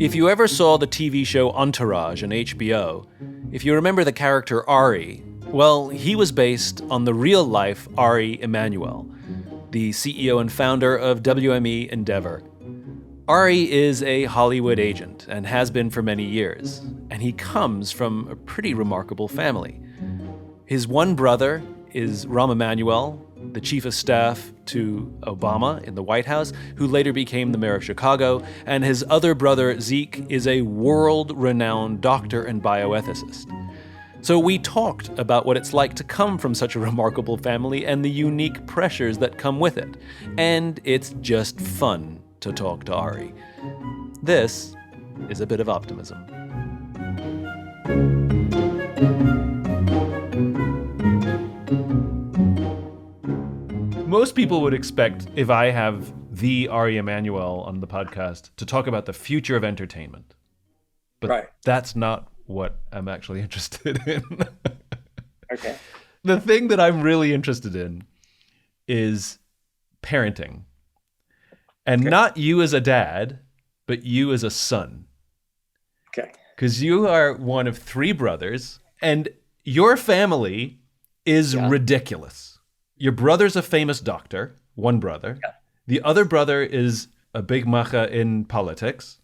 If you ever saw the TV show Entourage on HBO, if you remember the character Ari, well, he was based on the real-life Ari Emanuel, the CEO and founder of WME Endeavor. Ari is a Hollywood agent and has been for many years, and he comes from a pretty remarkable family. His one brother is Rahm Emanuel, the chief of staff to Obama in the White House, who later became the mayor of Chicago, and his other brother, Zeke, is a world-renowned doctor and bioethicist. So we talked about what it's like to come from such a remarkable family and the unique pressures that come with it. And it's just fun to talk to Ari. This is A Bit of Optimism. Most people would expect, if I have the Ari Emanuel on the podcast, to talk about the future of entertainment. But That's not what I'm actually interested in. Okay. The thing that I'm really interested in is parenting. And not you as a dad, but you as a son. Okay. Because you are one of three brothers, and your family is ridiculous. Your brother's a famous doctor, one brother. Yeah. The other brother is a big macha in politics.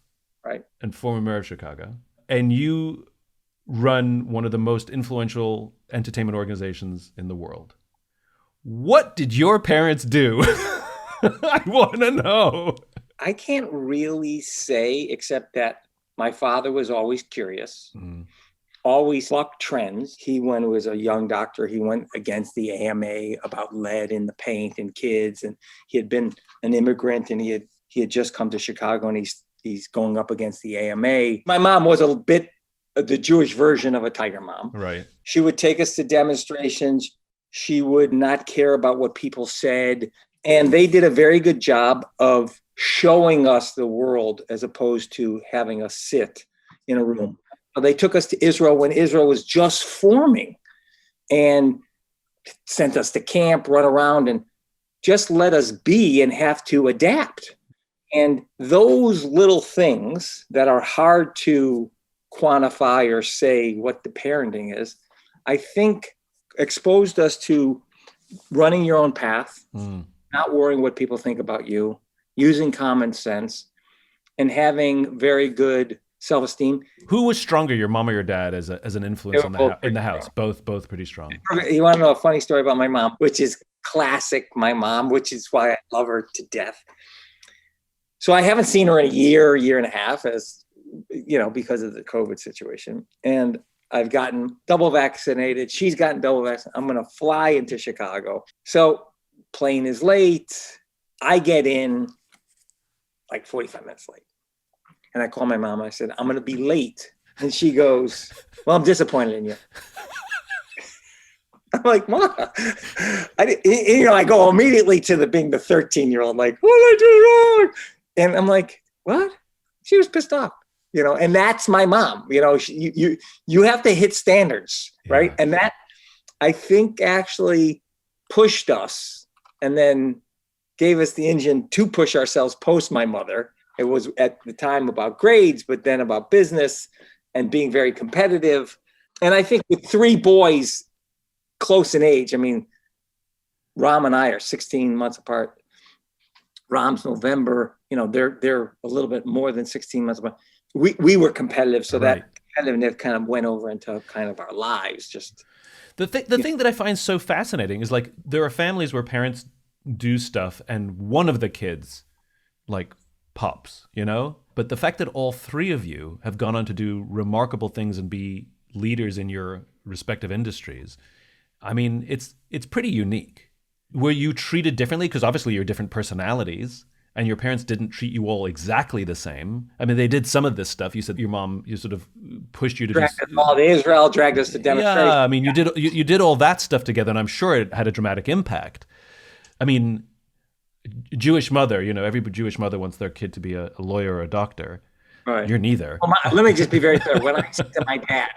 Right. And former mayor of Chicago. And you run one of the most influential entertainment organizations in the world. What did your parents do? I want to know. I can't really say, except that my father was always curious. Always bucked trends. When he was a young doctor, he went against the AMA about lead in the paint and kids. And he had been an immigrant, and he had just come to Chicago, and he's going up against the AMA. My mom was a bit the Jewish version of a tiger mom. Right. She would take us to demonstrations. She would not care about what people said. And they did a very good job of showing us the world as opposed to having us sit in a room. They took us to Israel when Israel was just forming and sent us to camp, run around, and just let us be and have to adapt. And those little things that are hard to quantify or say what the parenting is, I think exposed us to running your own path, not worrying what people think about you, using common sense, and having very good self-esteem. Who was stronger, your mom or your dad, as an influence in the house? Both pretty strong. You want to know a funny story about my mom, which is classic my mom, which is why I love her to death. So I haven't seen her in a year and a half, as you know, because of the COVID situation. And I've gotten double vaccinated. She's gotten double vaccinated. I'm going to fly into Chicago. So plane is late. I get in like 45 minutes late. And I call my mom. I said, I'm going to be late. And she goes, well, I'm disappointed in you. I'm like, Mom. I go immediately to being the 13-year-old, like, what did I do wrong? And I'm like, what? She was pissed off, and that's my mom. You have to hit standards, right? And that, I think, actually pushed us and then gave us the engine to push ourselves post my mother. It was at the time about grades, but then about business and being very competitive. And I think with three boys close in age, I mean, Rahm and I are 16 months apart. Rahm's November, they're a little bit more than 16 months apart. We were competitive, so that competitiveness kind of went over into kind of our lives. Just the thing that I find so fascinating is, like, there are families where parents do stuff and one of the kids, like, pops, but the fact that all three of you have gone on to do remarkable things and be leaders in your respective industries, I mean, it's pretty unique. Were you treated differently? Because obviously you're different personalities, and your parents didn't treat you all exactly the same. I mean, they did some of this stuff. You said your mom, you sort of pushed you to dragged us all to Israel, dragged us to demonstrations. Yeah, I mean, you did all that stuff together, and I'm sure it had a dramatic impact. I mean, Jewish mother, every Jewish mother wants their kid to be a lawyer or a doctor. Right. You're neither. Well, let me just be very clear. When I said to my dad,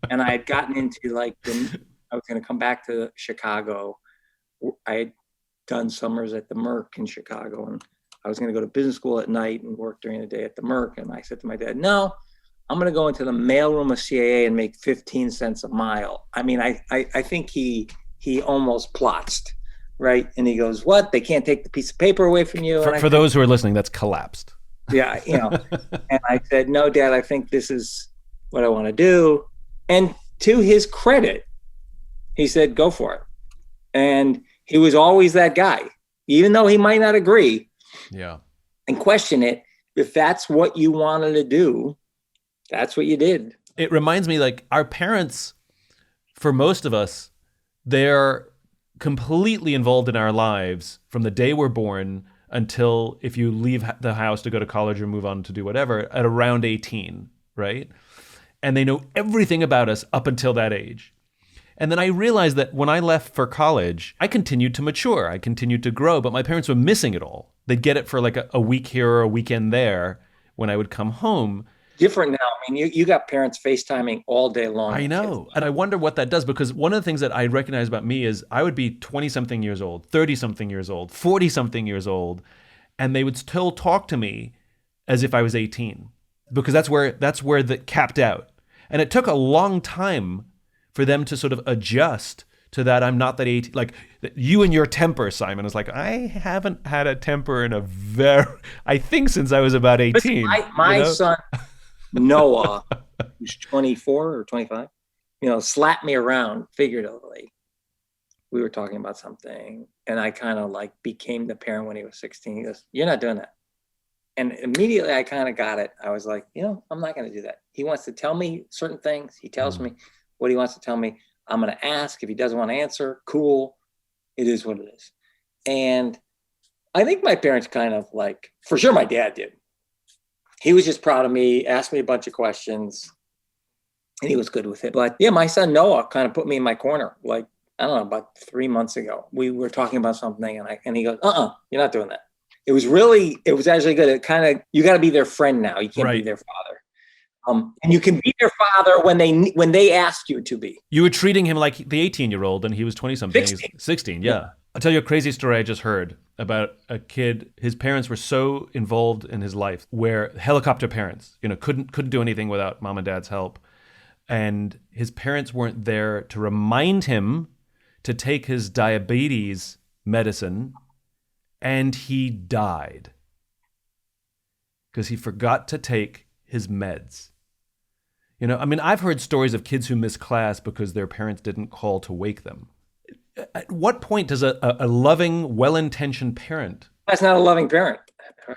and I had gotten into I was going to come back to Chicago. I had done summers at the Merck in Chicago, and I was going to go to business school at night and work during the day at the Merck. And I said to my dad, no, I'm going to go into the mailroom of CAA and make 15 cents a mile. I mean, I think he almost plotzed, right? And he goes, what? They can't take the piece of paper away from you? For those who are listening, that's collapsed. Yeah, and I said, no, Dad, I think this is what I want to do. And to his credit, he said, go for it. And he was always that guy, even though he might not agree and question it. If that's what you wanted to do, that's what you did. It reminds me, like, our parents, for most of us, they're completely involved in our lives from the day we're born until if you leave the house to go to college or move on to do whatever at around 18, right? And they know everything about us up until that age. And then I realized that when I left for college, I continued to mature. I continued to grow, but my parents were missing it all. They'd get it for like a week here or a weekend there when I would come home. Different now. I mean, you got parents FaceTiming all day long. I know. And I wonder what that does, because one of the things that I recognize about me is I would be 20-something years old, 30-something years old, 40-something years old, and they would still talk to me as if I was 18, because that's where that capped out. And it took a long time for them to sort of adjust to that. I'm not that 18, like you and your temper, Simon, is like, I haven't had a temper in I think since I was about 18. My son, Noah, who's 24 or 25, slapped me around figuratively. We were talking about something and I kind of like became the parent when he was 16. He goes, you're not doing that. And immediately I kind of got it. I was like, I'm not going to do that. He wants to tell me certain things. He tells me what he wants to tell me. I'm going to ask. If he doesn't want to answer, cool. It is what it is. And I think my parents kind of like, for sure my dad did. He was just proud of me, asked me a bunch of questions, and he was good with it. But yeah, my son Noah kind of put me in my corner. Like, I don't know, about 3 months ago, we were talking about something and he goes, you're not doing that. It was actually good. It kind of, you got to be their friend now. You can't be their father. And you can be their father when they ask you to be. You were treating him like the 18-year-old and he was 20-something. 16, yeah. I'll tell you a crazy story I just heard about a kid. His parents were so involved in his life, where helicopter parents, couldn't do anything without mom and dad's help. And his parents weren't there to remind him to take his diabetes medicine, and he died because he forgot to take his meds. I've heard stories of kids who miss class because their parents didn't call to wake them. At what point does a loving, well-intentioned parent... That's not a loving parent.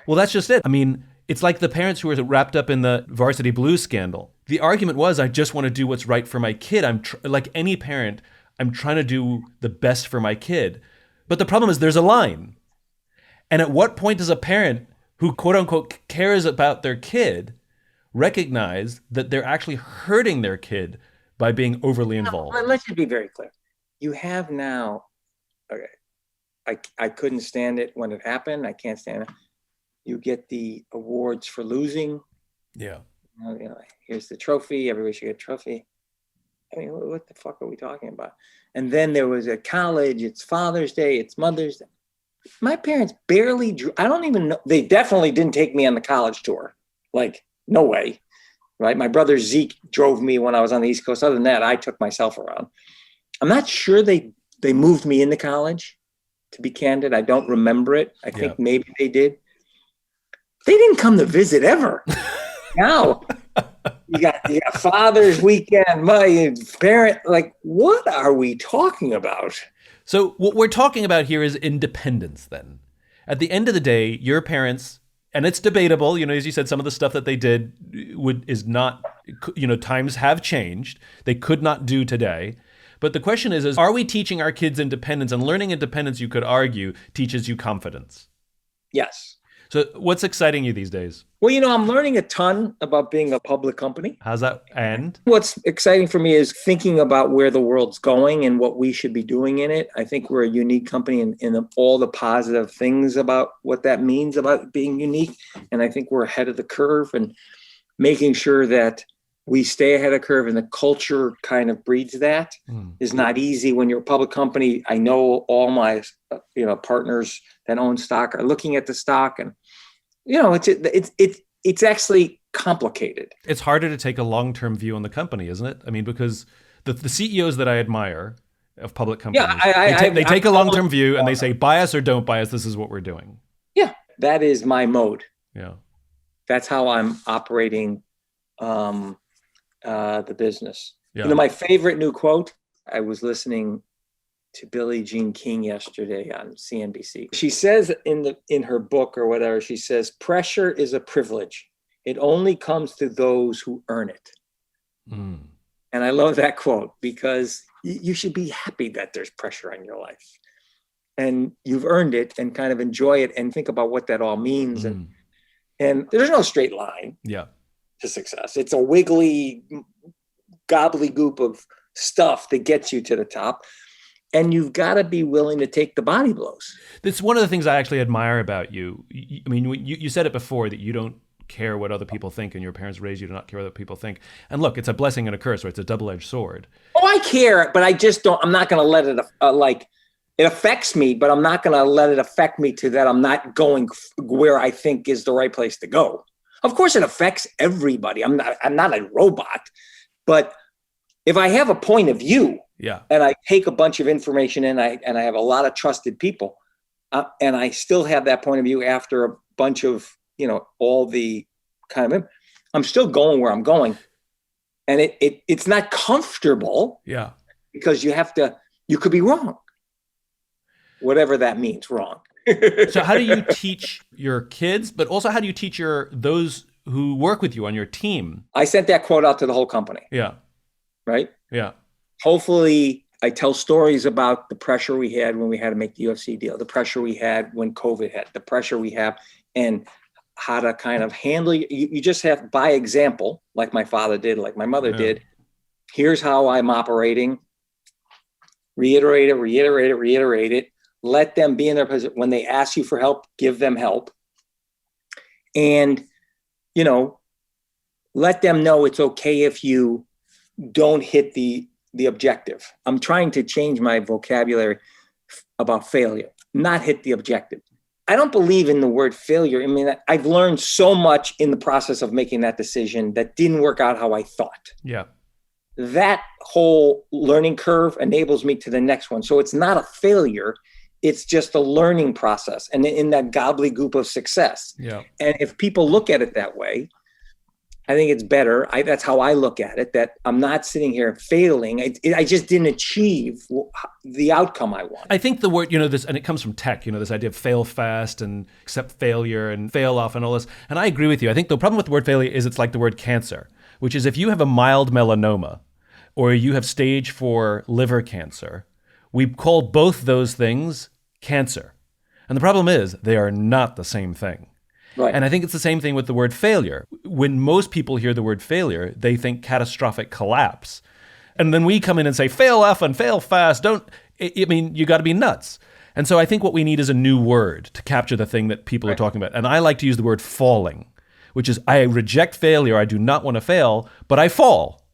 Well, that's just it. It's like the parents who were wrapped up in the Varsity Blues scandal. The argument was, I just want to do what's right for my kid. Like any parent, I'm trying to do the best for my kid. But the problem is there's a line. And at what point does a parent who, quote unquote, cares about their kid recognize that they're actually hurting their kid by being overly involved? Let's just be very clear. You have now, okay, I couldn't stand it when it happened. I can't stand it. You get the awards for losing. Yeah. Here's the trophy. Everybody should get a trophy. What the fuck are we talking about? And then there was a college. It's Father's Day. It's Mother's Day. My parents barely drew. I don't even know. They definitely didn't take me on the college tour. Like, no way. Right? My brother Zeke drove me when I was on the East Coast. Other than that, I took myself around. I'm not sure they moved me into college, to be candid. I don't remember it. I think maybe they did. They didn't come to visit ever. Now, you got Father's Weekend, my parent, like, what are we talking about? So what we're talking about here is independence then. At the end of the day, your parents, and it's debatable, as you said, some of the stuff that they did is not, times have changed. They could not do today. But the question is are we teaching our kids independence? And learning independence, you could argue, teaches you confidence. Yes. So what's exciting you these days? Well, I'm learning a ton about being a public company. How's that end? What's exciting for me is thinking about where the world's going and what we should be doing in it. I think we're a unique company in all the positive things about what that means about being unique. And I think we're ahead of the curve and making sure that we stay ahead of curve, and the culture kind of breeds that. It's not easy when you're a public company. I know all my partners that own stock are looking at the stock, and it's actually complicated. It's harder to take a long-term view on the company, isn't it? I mean, because the CEOs that I admire of public companies, they take a long-term view and they say, buy us or don't buy us, this is what we're doing. Yeah, that is my mode. Yeah. That's how I'm operating the business. Yeah. My favorite new quote, I was listening to Billie Jean King yesterday on CNBC. She says in her book or whatever, she says, pressure is a privilege. It only comes to those who earn it. And I love that quote, because you should be happy that there's pressure on your life. And you've earned it, and kind of enjoy it and think about what that all means. And there's no straight line to success. It's a wiggly gobbledygook of stuff that gets you to the top. And you've got to be willing to take the body blows. That's one of the things I actually admire about you. I mean, you said it before that you don't care what other people think, and your parents raised you to not care what other people think. And look, it's a blessing and a curse, or it's a double-edged sword. Oh, I care, but I just don't. I'm not going to let it it affects me, but I'm not going to let it affect me to that I'm not going where I think is the right place to go. Of course, it affects everybody. I'm not a robot, but if I have a point of view, and I take a bunch of information in, and I have a lot of trusted people, and I still have that point of view after a bunch of all the kind of, I'm still going where I'm going, and it's not comfortable. Yeah, because you could be wrong, whatever that means, wrong. So how do you teach your kids, but also how do you teach those who work with you on your team? I sent that quote out to the whole company. Yeah. Right? Yeah. Hopefully I tell stories about the pressure we had when we had to make the UFC deal, the pressure we had when COVID hit, the pressure we have, and how to kind of handle it. You just have, by example, like my father did, like my mother did. Here's how I'm operating. Reiterate it. Let them be in their position. When they ask you for help, give them help. And, let them know it's okay if you don't hit the objective. I'm trying to change my vocabulary about failure, not hit the objective. I don't believe in the word failure. I mean, I've learned so much in the process of making that decision that didn't work out how I thought. Yeah. That whole learning curve enables me to the next one. So it's not a failure. It's just a learning process, and in that gobbledygook of success. Yeah. And if people look at it that way, I think it's better. That's how I look at it, that I'm not sitting here failing. I just didn't achieve the outcome I want. I think the word, this, and it comes from tech, this idea of fail fast and accept failure and fail off and all this. And I agree with you. I think the problem with the word failure is it's like the word cancer, which is if you have a mild melanoma or you have stage 4 liver cancer, we call both those things cancer. And the problem is they are not the same thing. Right. And I think it's the same thing with the word failure. When most people hear the word failure, they think catastrophic collapse. And then we come in and say, fail often, fail fast. You got to be nuts. And so I think what we need is a new word to capture the thing that people are talking about. And I like to use the word falling, which is I reject failure. I do not want to fail, but I fall.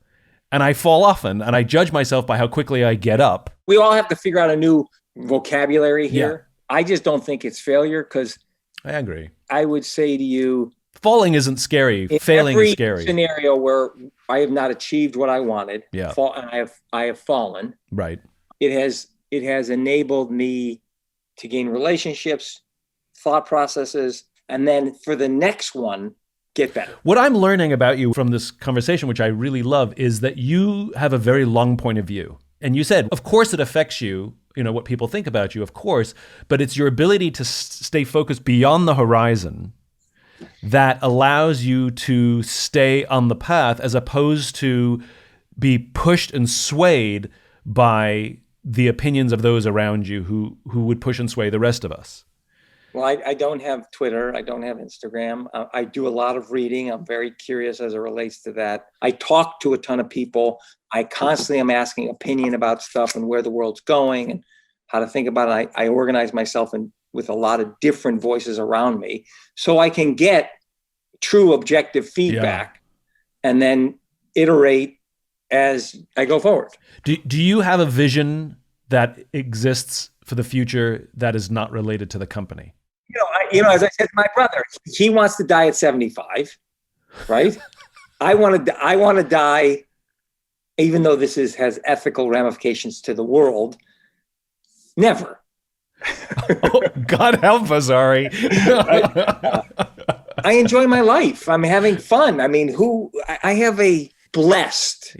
And I fall often, and I judge myself by how quickly I get up. We all have to figure out a new vocabulary here. Yeah. I just don't think it's failure, because I agree. I would say to you, falling isn't scary. Failing is scary. Every scenario where I have not achieved what I wanted, and I have fallen. Right. It has enabled me to gain relationships, thought processes, and then for the next one, get better. What I'm learning about you from this conversation, which I really love, is that you have a very long point of view. And you said, of course it affects you, what people think about you, of course, but it's your ability to stay focused beyond the horizon that allows you to stay on the path, as opposed to be pushed and swayed by the opinions of those around you who would push and sway the rest of us. Well, I don't have Twitter. I don't have Instagram. I do a lot of reading. I'm very curious as it relates to that. I talk to a ton of people. I constantly am asking opinion about stuff and where the world's going and how to think about it. I organize myself with a lot of different voices around me so I can get true objective feedback and then iterate as I go forward. Do you have a vision that exists for the future that is not related to the company? As I said to my brother, he wants to die at 75, right? I want to die, even though this has ethical ramifications to the world. Never. Oh, God help us, Ari. I enjoy my life. I'm having fun. I mean, I have a blessed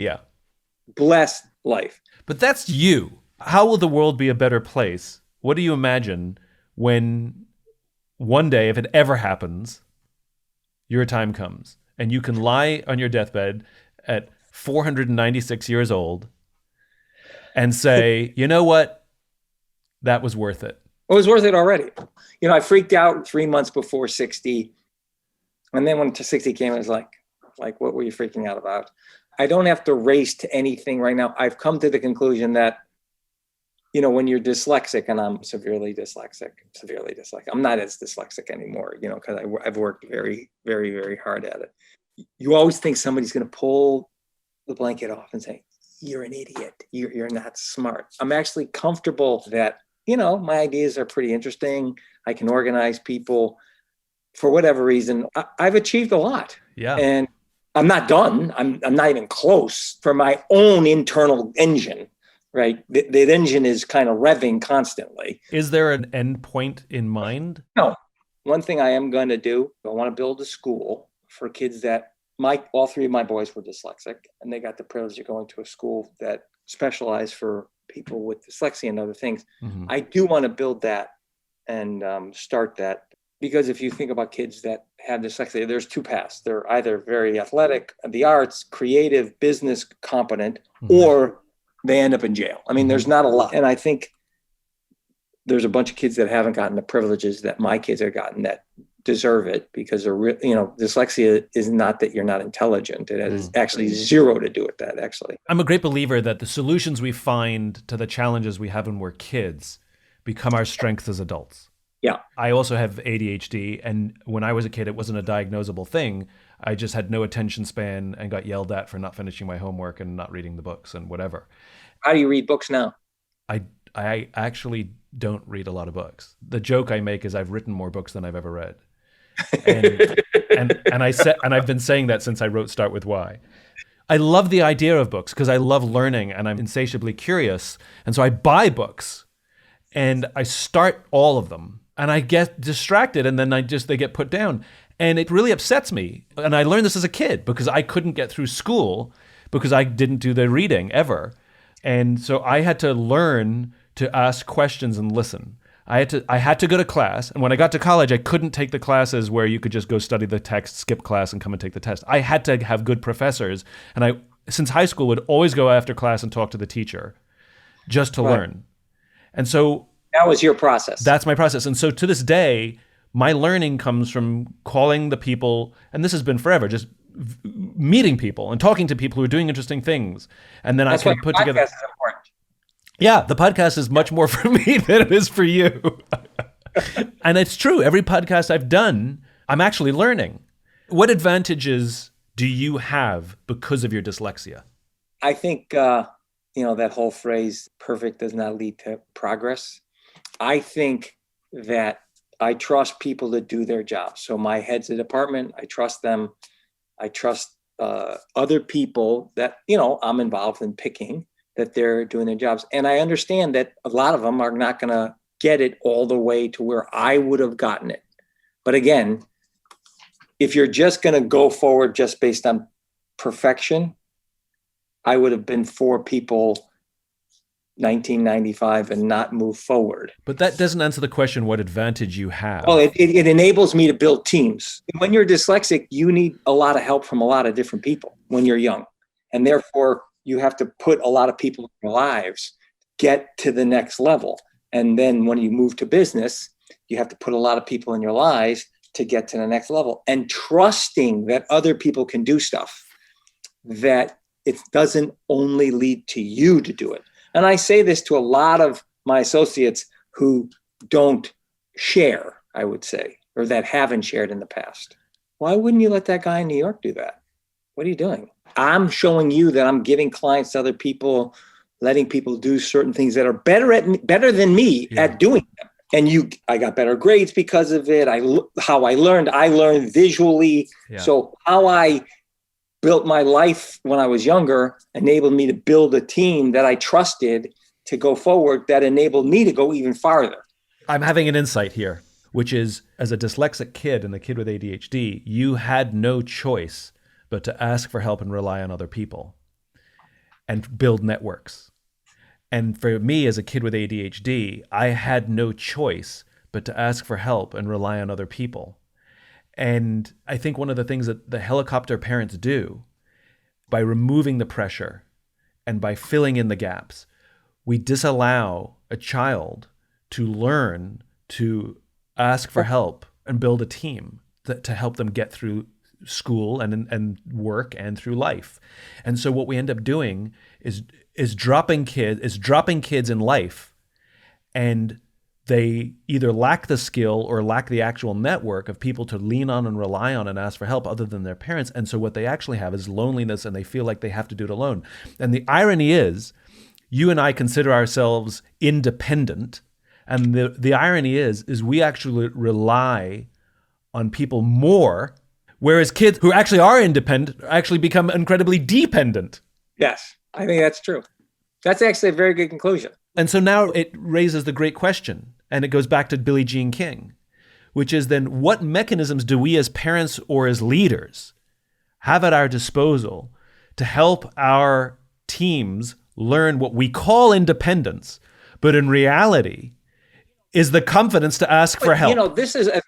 life. But that's you. How will the world be a better place? What do you imagine when one day, if it ever happens, your time comes and you can lie on your deathbed at 496 years old and say, you know what? That was worth it. It was worth it already. I freaked out 3 months before 60. And then when 60 came, it was like, what were you freaking out about? I don't have to race to anything right now. I've come to the conclusion that, when you're dyslexic, and I'm severely dyslexic, I'm not as dyslexic anymore, because I've worked very, very, very hard at it. You always think somebody's going to pull the blanket off and say, you're an idiot. You're not smart. I'm actually comfortable that, my ideas are pretty interesting. I can organize people. For whatever reason, I've achieved a lot. Yeah. And I'm not done. I'm not even close for my own internal engine. Right. The engine is kind of revving constantly. Is there an end point in mind? No. One thing I am going to do, I want to build a school for kids that all three of my boys were dyslexic, and they got the privilege of going to a school that specialized for people with dyslexia and other things. Mm-hmm. I do want to build that and start that, because if you think about kids that have dyslexia, there's two paths. They're either very athletic, the arts, creative, business competent, mm-hmm. or they end up in jail. I mean, there's not a lot. And I think there's a bunch of kids that haven't gotten the privileges that my kids have gotten that deserve it, because dyslexia is not that you're not intelligent. It has actually zero to do with that, actually. I'm a great believer that the solutions we find to the challenges we have when we're kids become our strengths as adults. Yeah. I also have ADHD, and when I was a kid, it wasn't a diagnosable thing. I just had no attention span and got yelled at for not finishing my homework and not reading the books and whatever. How do you read books now? I actually don't read a lot of books. The joke I make is I've written more books than I've ever read. And I've been saying that since I wrote Start With Why. I love the idea of books because I love learning and I'm insatiably curious. And so I buy books and I start all of them and I get distracted and then they get put down. And it really upsets me. And I learned this as a kid because I couldn't get through school because I didn't do the reading ever. And so I had to learn to ask questions and listen. I had to go to class. And when I got to college, I couldn't take the classes where you could just go study the text, skip class, and come and take the test. I had to have good professors. And I, since high school, would always go after class and talk to the teacher just to learn. And so that was your process. That's my process. And so to this day, my learning comes from calling the people, and this has been forever, just meeting people and talking to people who are doing interesting things. And then I can put together. Is important. Yeah, the podcast is much more for me than it is for you. And it's true. Every podcast I've done, I'm actually learning. What advantages do you have because of your dyslexia? I think, that whole phrase, perfect does not lead to progress. I think that I trust people to do their job. So my head's of department, I trust them. I trust other people that, I'm involved in picking, that they're doing their jobs. And I understand that a lot of them are not going to get it all the way to where I would have gotten it. But again, if you're just going to go forward just based on perfection, I would have been for people 1995 and not move forward. But that doesn't answer the question what advantage you have. Well, it enables me to build teams. When you're dyslexic, you need a lot of help from a lot of different people when you're young. And therefore, you have to put a lot of people in your lives, get to the next level. And then when you move to business, you have to put a lot of people in your lives to get to the next level. And trusting that other people can do stuff, that it doesn't only lead to you to do it. And I say this to a lot of my associates who don't share, I would say, or that haven't shared in the past. Why wouldn't you let that guy in New York do that? What are you doing? I'm showing you that I'm giving clients to other people, letting people do certain things that are better than me at doing them. And I got better grades because of it. I learned visually. Yeah. So how I built my life when I was younger enabled me to build a team that I trusted to go forward, that enabled me to go even farther. I'm having an insight here, which is, as a dyslexic kid and a kid with ADHD, you had no choice but to ask for help and rely on other people and build networks. And for me, as a kid with ADHD, I had no choice but to ask for help and rely on other people. And I think one of the things that the helicopter parents do, by removing the pressure and by filling in the gaps, we disallow a child to learn to ask for help and build a team to help them get through school and work and through life. And so what we end up doing is dropping kids in life, and they either lack the skill or lack the actual network of people to lean on and rely on and ask for help other than their parents. And so what they actually have is loneliness, and they feel like they have to do it alone. And the irony is, you and I consider ourselves independent, and the irony is we actually rely on people more, whereas kids who actually are independent actually become incredibly dependent. Yes, I think that's true. That's actually a very good conclusion. And so now it raises the great question, and it goes back to Billie Jean King, which is then, what mechanisms do we as parents or as leaders have at our disposal to help our teams learn what we call independence, but in reality is the confidence to ask for help? This is, I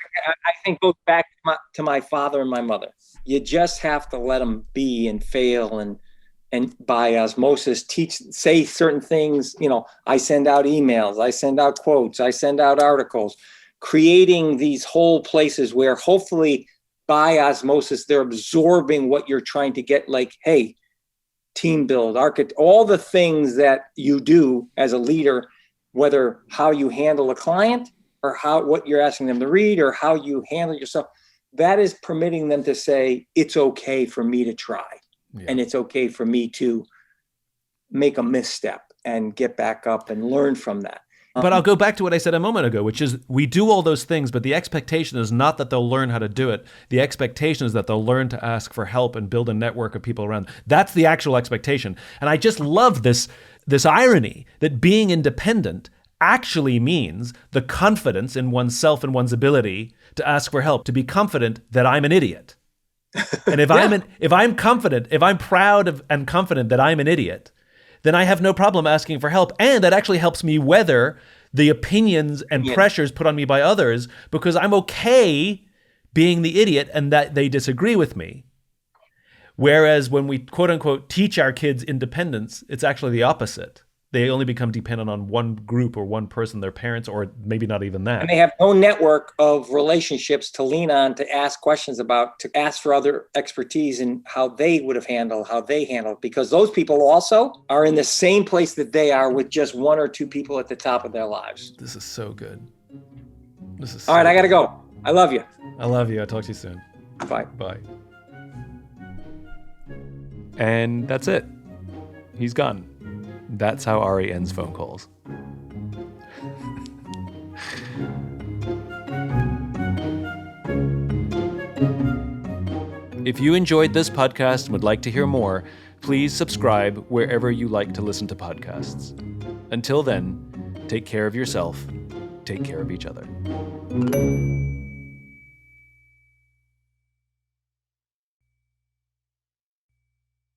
think, goes back to my father and my mother. You just have to let them be and fail, and by osmosis say certain things. I send out emails, I send out quotes, I send out articles, creating these whole places where hopefully by osmosis they're absorbing what you're trying to get, like, hey, team build, all the things that you do as a leader, whether how you handle a client or what you're asking them to read or how you handle yourself, that is permitting them to say, it's okay for me to try. Yeah. And it's okay for me to make a misstep and get back up and learn from that. But I'll go back to what I said a moment ago, which is we do all those things, but the expectation is not that they'll learn how to do it. The expectation is that they'll learn to ask for help and build a network of people around. That's the actual expectation. And I just love this irony that being independent actually means the confidence in oneself and one's ability to ask for help, to be confident that I'm an idiot. And if I'm proud and confident that I'm an idiot, then I have no problem asking for help. And that actually helps me weather the opinions and pressures put on me by others, because I'm okay being the idiot and that they disagree with me. Whereas when we, quote unquote, teach our kids independence, it's actually the opposite. They only become dependent on one group or one person, their parents, or maybe not even that. And they have no network of relationships to lean on, to ask questions about, to ask for other expertise in how they would have handled, because those people also are in the same place that they are, with just one or two people at the top of their lives. This is so good. All right, I got to go. I love you. I love you. I'll talk to you soon. Bye. Bye. And that's it. He's gone. That's how Ari ends phone calls. If you enjoyed this podcast and would like to hear more, please subscribe wherever you like to listen to podcasts. Until then, take care of yourself, take care of each other.